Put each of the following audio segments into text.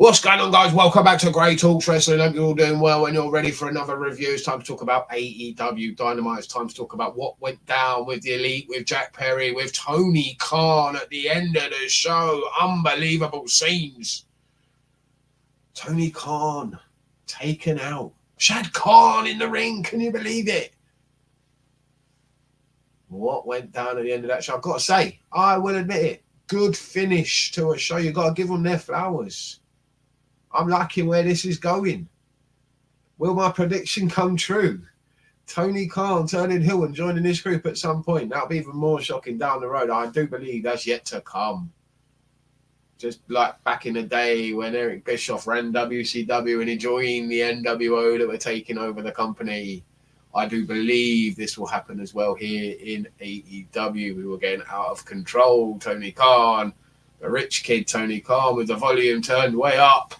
What's going on, guys? Welcome back to Grey Talks Wrestling. Hope you're all doing well and you're ready for another review. It's time to talk about AEW Dynamite. It's time to talk about what went down with the Elite, with Jack Perry, with Tony Khan at the end of the show. Unbelievable scenes. Tony Khan taken out. Shad Khan in the ring. Can you believe it? What went down at the end of that show? I've got to say, I will admit it. Good finish to a show. You've got to give them their flowers. I'm liking where this is going. Will my prediction come true? Tony Khan turning heel and joining this group at some point. That'll be even more shocking down the road. I do believe that's yet to come. Just like back in the day when Eric Bischoff ran WCW and he joined the NWO that were taking over the company. I do believe this will happen as well here in AEW. We were getting out of control. Tony Khan, the rich kid Tony Khan with the volume turned way up.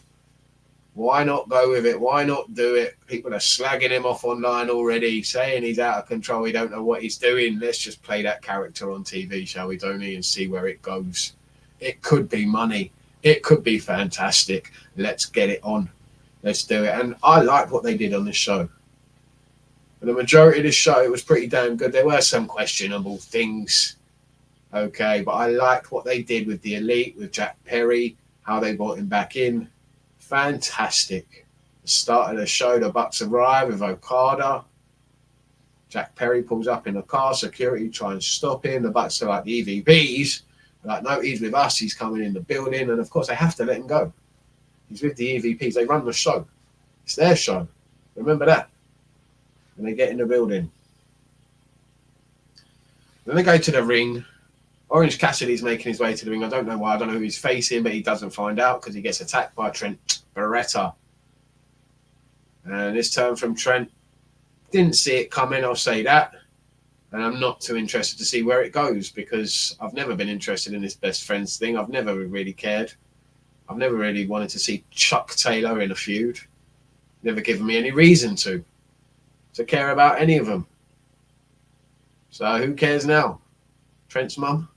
Why not go with it? Why not do it? People are slagging him off online already, saying he's out of control. He don't know what he's doing. Let's just play that character on TV, shall we, Tony, and see where it goes. It could be money. It could be fantastic. Let's get it on. Let's do it. And I like what they did on this show. For the majority of the show, it was pretty damn good. There were some questionable things, okay, but I liked what they did with the Elite, with Jack Perry, how they brought him back in. Fantastic. The start of the show, the Bucks arrive with Okada. Jack Perry pulls up in a car. Security try and stop him. The Bucks are like the EVPs. They're like, no, he's with us. He's coming in the building. And, of course, they have to let him go. He's with the EVPs. They run the show. It's their show. Remember that. And they get in the building. Then they go to the ring. Orange Cassidy's making his way to the ring. I don't know why. I don't know who he's facing, but he doesn't find out because he gets attacked by Trent Beretta. And this turn from Trent, didn't see it coming, I'll say that. And I'm not too interested to see where it goes because I've never been interested in this best friends thing. I've never really cared. I've never really wanted to see Chuck Taylor in a feud. Never given me any reason to care about any of them. So who cares now? Trent's mum.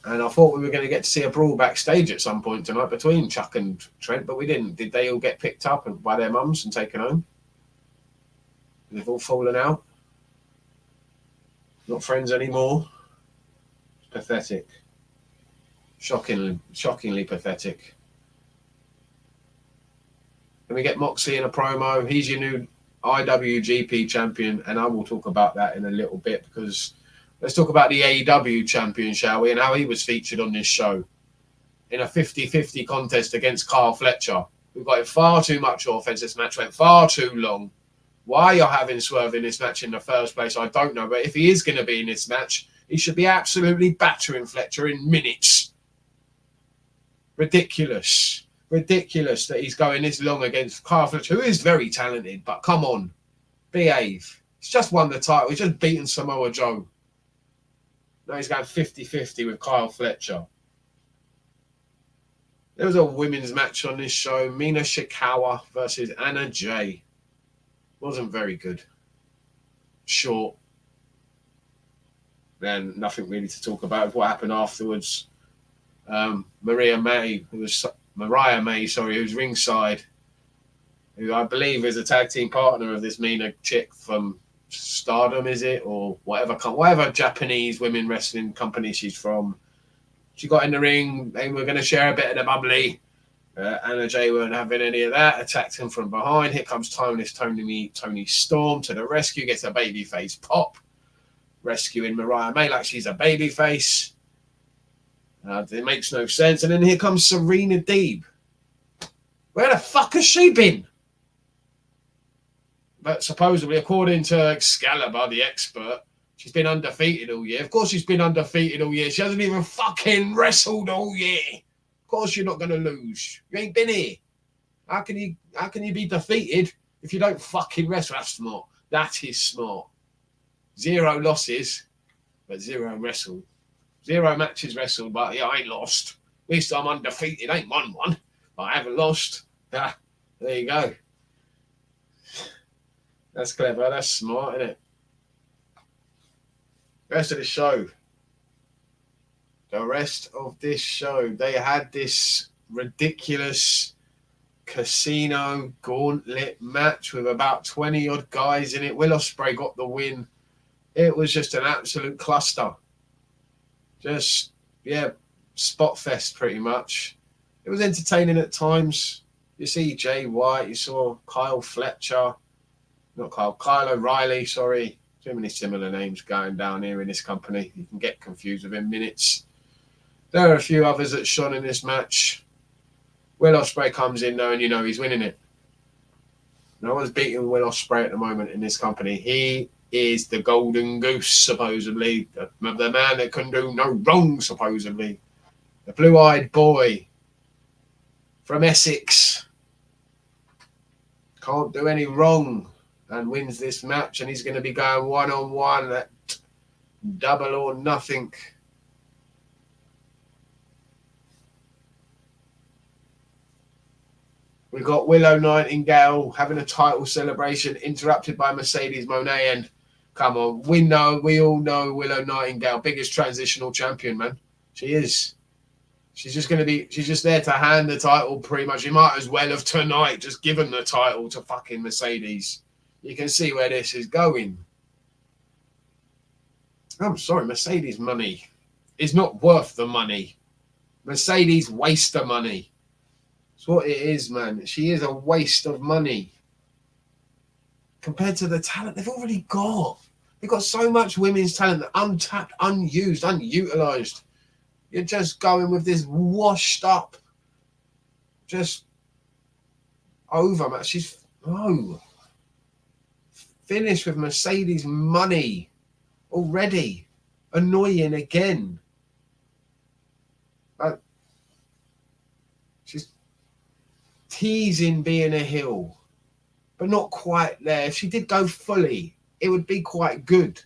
And I thought we were going to get to see a brawl backstage at some point tonight between Chuck and Trent, but we didn't. Did they all get picked up by their mums and taken home? They've all fallen out. Not friends anymore. It's pathetic. Shockingly pathetic. Then we get Moxley in a promo. He's your new IWGP champion, and I will talk about that in a little bit because let's talk about the AEW champion, shall we, and how he was featured on this show in a 50-50 contest against Kyle Fletcher. We've got far too much offense. This match went far too long. Why you're having Swerve in this match in the first place, I don't know. But if he is going to be in this match, he should be absolutely battering Fletcher in minutes. Ridiculous. Ridiculous that he's going this long against Kyle Fletcher, who is very talented. But come on, behave. He's just won the title. He's just beaten Samoa Joe. Now he's going 50-50 with Kyle Fletcher. There was a women's match on this show. Mina Shirakowa versus Anna Jay. Wasn't very good. Short. Then nothing really to talk about. What happened afterwards. Mariah May, who's ringside, who I believe is a tag team partner of this Mina chick from Stardom, is it, or whatever Japanese women wrestling company she's from. She got in the ring. They were going to share a bit of the bubbly. Anna Jay weren't having any of that. Attacked him from behind. Here comes Tony Storm to the rescue. Gets a babyface pop, rescuing Mariah May like she's a babyface. It makes no sense. And then here comes Serena Deeb. Where the fuck has she been? But supposedly, according to Excalibur, the expert, she's been undefeated all year. Of course she's been undefeated all year. She hasn't even fucking wrestled all year. Of course you're not going to lose. You ain't been here. How can you be defeated if you don't fucking wrestle? That's smart. That is smart. 0 losses, but 0 wrestled. 0 matches wrestled, but yeah, I ain't lost. At least I'm undefeated. I ain't won one, but I haven't lost. There you go. That's clever. That's smart, isn't it? Rest of the show. The rest of this show, they had this ridiculous casino gauntlet match with about 20 odd guys in it. Will Ospreay got the win. It was just an absolute cluster. Just, yeah, spot fest pretty much. It was entertaining at times. You see Jay White, you saw Kyle O'Reilly, sorry. Too many similar names going down here in this company. You can get confused within minutes. There are a few others that shone in this match. Will Ospreay comes in though, and you know he's winning it. No one's beating Will Ospreay at the moment in this company. He is the golden goose, supposedly. The man that can do no wrong, supposedly. The blue-eyed boy from Essex. Can't do any wrong and wins this match, and he's going to be going one-on-one at Double or Nothing. We've got Willow Nightingale having a title celebration interrupted by Mercedes Moné. And come on, we all know Willow Nightingale, biggest transitional champion, man. She is. She's just there to hand the title pretty much. You might as well have tonight just given the title to fucking Mercedes. You can see where this is going. I'm sorry, Mercedes money is not worth the money. Mercedes waste the money. That's what it is, man. She is a waste of money compared to the talent they've already got. They've got so much women's talent that untapped, unused, unutilized. You're just going with this washed up, just over, man. Finished with Mercedes money already. Annoying again. She's teasing being a heel, but not quite there. If she did go fully, it would be quite good.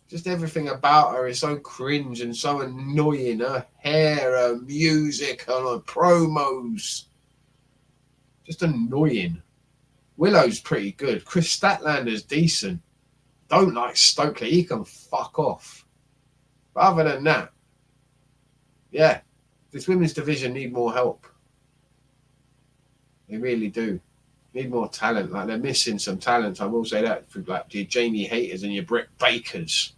Just everything about her is so cringe and so annoying. Her hair, her music, her promos. Just annoying. Willow's pretty good. Kris Statlander's decent. Don't like Stokley. He can fuck off. But other than that, yeah, this women's division need more help. They really do. Need more talent. Like, they're missing some talent. I will say that for like your Jamie Haters and your Britt Bakers.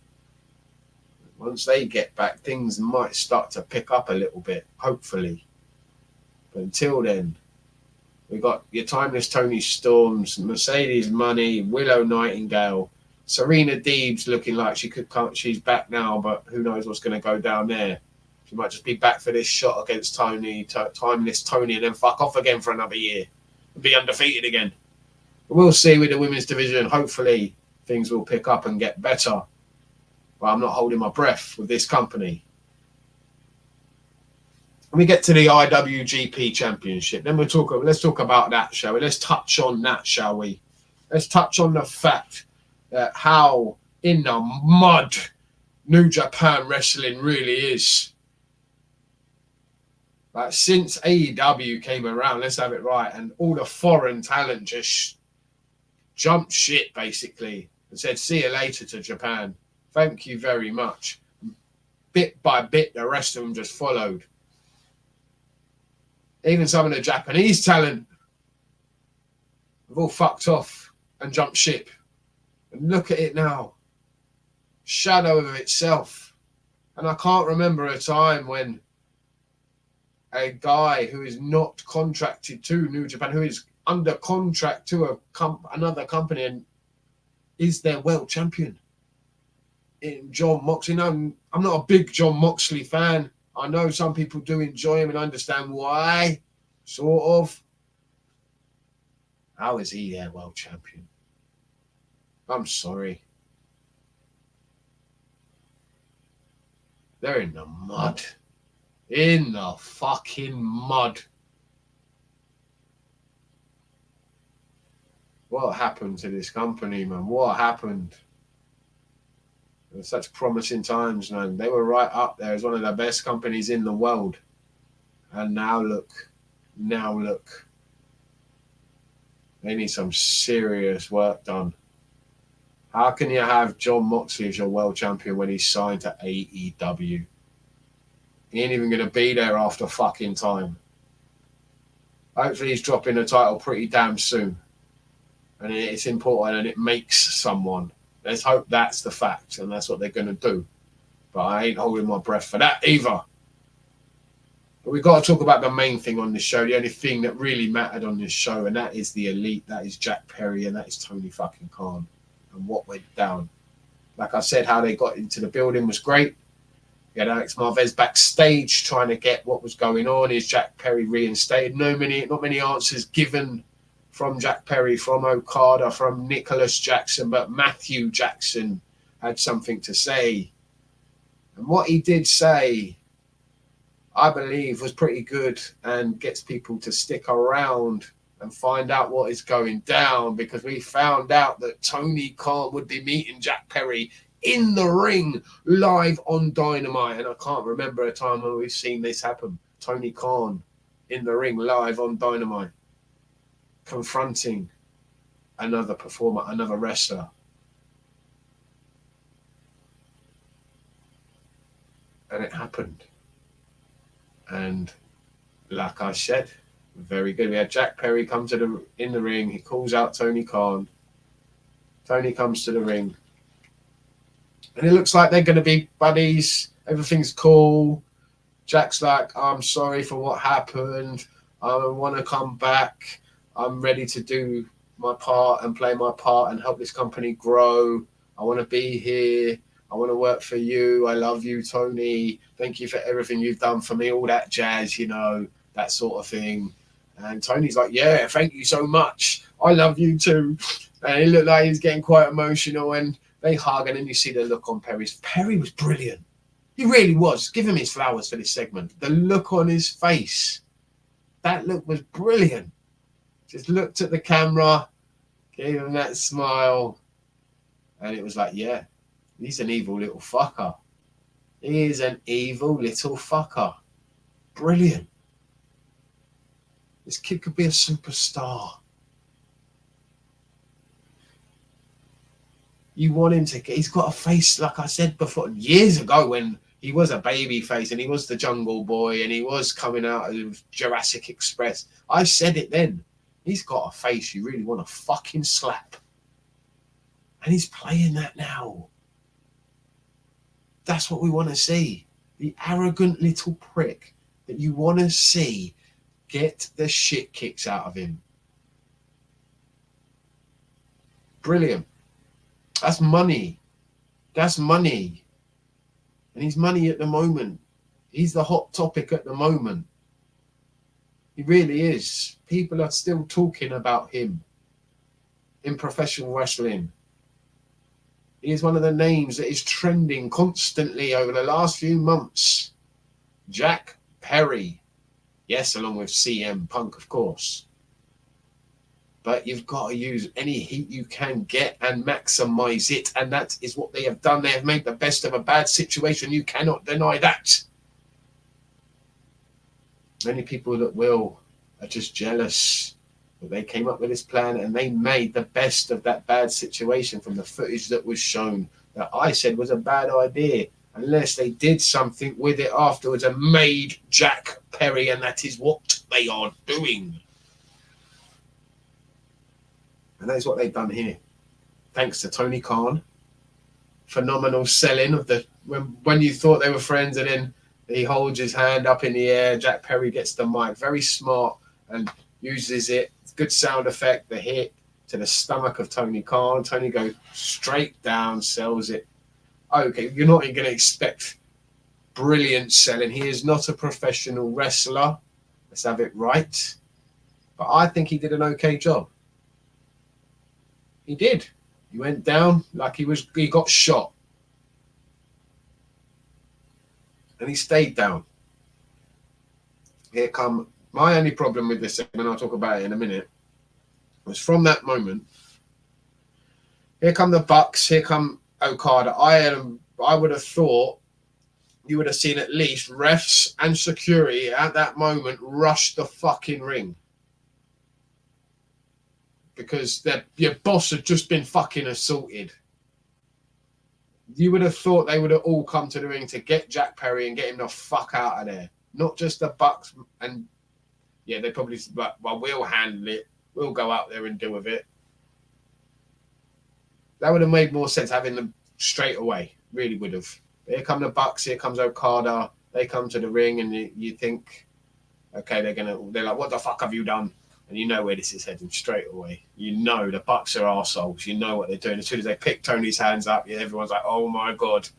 Once they get back, things might start to pick up a little bit, hopefully. But until then, we got your Timeless Toni Storms, Mercedes Money, Willow Nightingale, Serena Deeb's looking like she's back now, but who knows what's going to go down there. She might just be back for this shot against Timeless Toni, and then fuck off again for another year and be undefeated again. But we'll see with the women's division. Hopefully things will pick up and get better. But I'm not holding my breath with this company. When we get to the IWGP Championship, then let's talk about that, shall we? Let's touch on that, shall we? Let's touch on the fact that how in the mud New Japan Wrestling really is. Like, since AEW came around, let's have it right, and all the foreign talent just jumped shit, basically, and said, see you later to Japan. Thank you very much. Bit by bit, the rest of them just followed. Even some of the Japanese talent have all fucked off and jumped ship. And look at it now. Shadow of itself. And I can't remember a time when a guy who is not contracted to New Japan, who is under contract to another company and is their world champion. In John Moxley. No, I'm not a big John Moxley fan. I know some people do enjoy him and understand why, sort of. How is he their world champion? I'm sorry. They're in the mud. In the fucking mud. What happened to this company, man? What happened? It was such promising times, man. They were right up there as one of the best companies in the world. And now look. They need some serious work done. How can you have John Moxley as your world champion when he's signed to AEW? He ain't even going to be there after fucking time. Hopefully he's dropping the title pretty damn soon. And it's important and it makes someone. Let's hope that's the fact and that's what they're going to do. But I ain't holding my breath for that either. But we've got to talk about the main thing on this show, the only thing that really mattered on this show, and that is the Elite, that is Jack Perry, and that is Tony fucking Khan, and what went down. Like I said, how they got into the building was great. You had Alex Marvez backstage trying to get what was going on. Is Jack Perry reinstated? Not many answers given from Jack Perry, from Okada, from Nicholas Jackson, but Matthew Jackson had something to say. And what he did say, I believe, was pretty good and gets people to stick around and find out what is going down, because we found out that Tony Khan would be meeting Jack Perry in the ring live on Dynamite. And I can't remember a time when we've seen this happen. Tony Khan in the ring live on Dynamite, confronting another performer, another wrestler. And it happened. And like I said, very good. We had Jack Perry come in the ring. He calls out Tony Khan. Tony comes to the ring. And it looks like they're going to be buddies. Everything's cool. Jack's like, I'm sorry for what happened. I want to come back. I'm ready to do my part and play my part and help this company grow. I want to be here. I want to work for you. I love you, Tony. Thank you for everything you've done for me. All that jazz, you know, that sort of thing. And Tony's like, yeah, thank you so much. I love you too. And it looked like he's getting quite emotional, and they hug, and then you see the look on Perry's. Perry was brilliant. He really was. Give him his flowers for this segment. The look on his face, that look was brilliant. Just looked at the camera, gave him that smile, and it was like, yeah, he's an evil little fucker. He is an evil little fucker. Brilliant. This kid could be a superstar. You want him to get, he's got a face, like I said before, years ago when he was a baby face and he was the Jungle Boy and he was coming out of Jurassic Express. I said it then. He's got a face you really want to fucking slap. And he's playing that now. That's what we want to see. The arrogant little prick that you want to see get the shit kicked out of him. Brilliant. That's money. That's money. And he's money at the moment. He's the hot topic at the moment. He really is. People are still talking about him in professional wrestling. He is one of the names that is trending constantly over the last few months. Jack Perry. Yes, along with CM Punk, of course. But you've got to use any heat you can get and maximize it. And that is what they have done. They have made the best of a bad situation. You cannot deny that. Many people that will are just jealous that they came up with this plan and they made the best of that bad situation from the footage that was shown that I said was a bad idea, unless they did something with it afterwards and made Jack Perry, and that is what they are doing. And that is what they've done here. Thanks to Tony Khan. Phenomenal selling of the when you thought they were friends, and then he holds his hand up in the air. Jack Perry gets the mic. Very smart and uses it. Good sound effect. The hit to the stomach of Tony Khan. Tony goes straight down, sells it. Okay, you're not going to expect brilliant selling. He is not a professional wrestler. Let's have it right. But I think he did an okay job. He did. He went down like he got shot. And he stayed down. Here come my only problem with this segment, I'll talk about it in a minute, was from that moment. Here come the Bucks, here come Okada. I would have thought you would have seen at least refs and security at that moment rush the fucking ring. Because your boss had just been fucking assaulted. You would have thought they would have all come to the ring to get Jack Perry and get him the fuck out of there. Not just the Bucks. And yeah, they probably, well, we'll handle it. We'll go out there and deal with it. That would have made more sense having them straight away. Really would have. Here come the Bucks. Here comes Okada. They come to the ring, and you think, okay, they're like, what the fuck have you done? And you know where this is heading straight away. You know the Bucks are arseholes. You know what they're doing. As soon as they pick Tony's hands up, yeah, everyone's like, oh my God.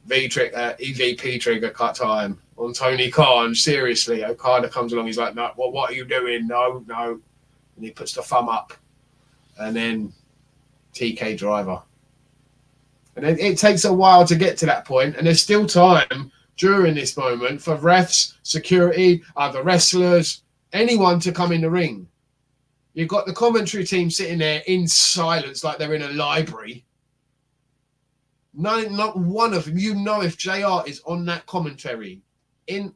EVP trigger cut time on Tony Khan. Seriously, Okada comes along. He's like, no, what are you doing? No. And he puts the thumb up. And then TK driver. And it takes a while to get to that point. And there's still time during this moment for refs, security, other wrestlers, anyone to come in the ring. You've got the commentary team sitting there in silence like they're in a library. Not one of them. You know, if JR is on that commentary,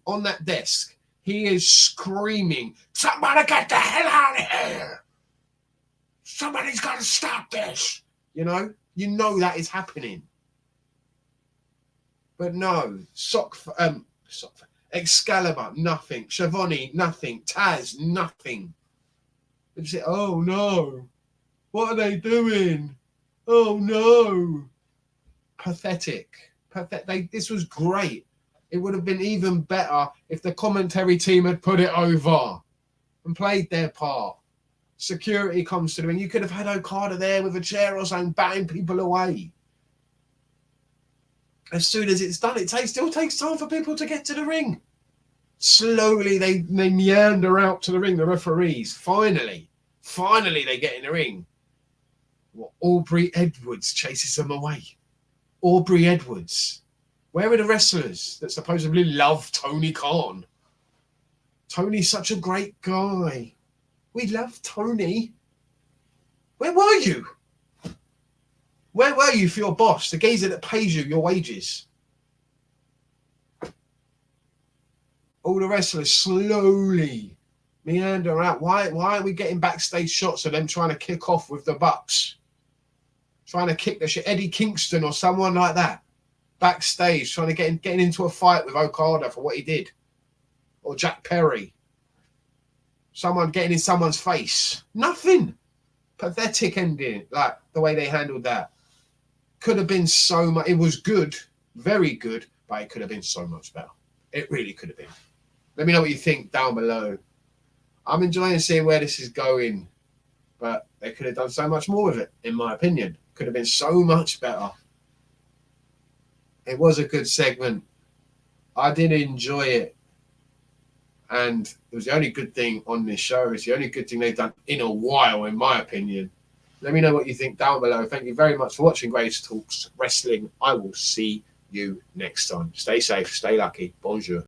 on that desk, he is screaming, somebody get the hell out of here. Somebody's got to stop this. You know that is happening. But no, Excalibur, nothing. Schiavone, nothing. Taz, nothing. They say, oh no, what are they doing? Oh no. Pathetic. This was great. It would have been even better if the commentary team had put it over and played their part. Security comes to the ring. You could have had Okada there with a chair or something, batting people away. As soon as it's done, it still takes time for people to get to the ring. Slowly, they meander out to the ring, the referees. Finally, they get in the ring. Well, Aubrey Edwards chases them away. Aubrey Edwards. Where are the wrestlers that supposedly love Tony Khan? Tony's such a great guy. We love Tony. Where were you? Where were you for your boss, the geezer that pays you your wages? All the wrestlers slowly meander out. Why are we getting backstage shots of them trying to kick off with the Bucks? Trying to kick the shit. Eddie Kingston or someone like that. Backstage, trying to get into a fight with Okada for what he did. Or Jack Perry. Someone getting in someone's face. Nothing. Pathetic ending, like the way they handled that. Could have been so much. It was good, very good, but it could have been so much better. It really could have been. Let me know what you think down below. I'm enjoying seeing where this is going, but they could have done so much more with it, in my opinion. Could have been so much better. It was a good segment. I did enjoy it. And it was the only good thing on this show. It's the only good thing they've done in a while, in my opinion. Let me know what you think down below. Thank you very much for watching Greatest Talks Wrestling. I will see you next time. Stay safe, stay lucky. Bonjour.